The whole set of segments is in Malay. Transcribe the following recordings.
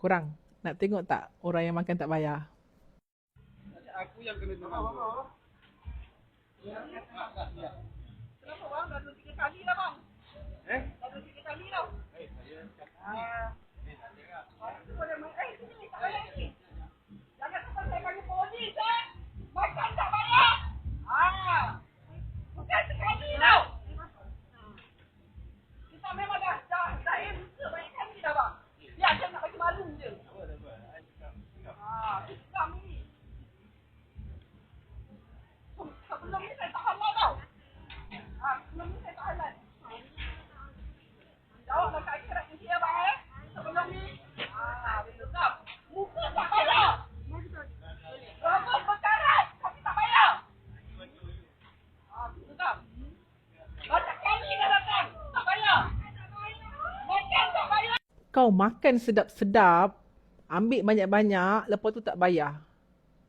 Korang nak tengok tak orang yang makan tak bayar? Aku yang kena dengar. Kenapa bang? Dah 2-3 kali lah bang. Dah 2-3 kali lah. Saya itu boleh main. Sini tak payah ni. Jangan sampai saya panggil polis Makan tak bayar. Bukan sekali tau. Kita memang dah rusa banyak kali dah bang. Biar saya nak bagi malu je. Islam ni. Sebelum ni saya tak halal tau. Sebelum ni saya tak halal. Jawablah kat akhirat ni dia bang Sebelum ni. Betul tak? Muka tak bayar. Rambut berkarat tapi tak bayar. Betul tak? Banyak kali dah datang. Tak bayar. Makan tak bayar. Kau makan sedap-sedap, ambil banyak-banyak, lepas tu tak bayar.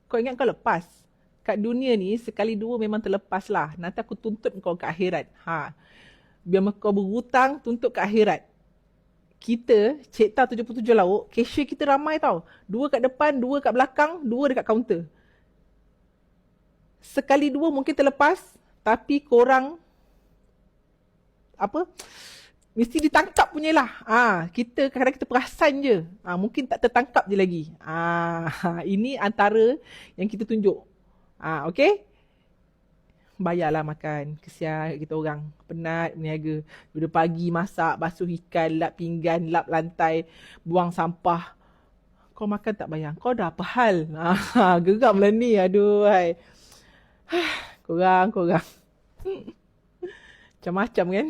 Kau ingat kau lepas? Kat dunia ni, sekali dua memang terlepas lah. Nanti aku tuntut kau ke akhirat. Biar kau berhutang, tuntut ke akhirat. Kita, Cipta 77 Lauk, cashier kita ramai tau. 2 kat depan, 2 kat belakang, 2 dekat kaunter. Sekali dua mungkin terlepas, tapi korang mesti ditangkap punya lah. Kita kadang-kadang kita perasan je. Mungkin tak tertangkap je lagi. Ini antara yang kita tunjuk. Okay? Bayarlah makan. Kesian kita orang. Penat, berniaga. Dua pagi masak, basuh ikan, lap pinggan, lap lantai, buang sampah. Kau makan tak bayar. Kau dah apa hal? Geram lah ni. Aduh. Korang. Macam-macam kan?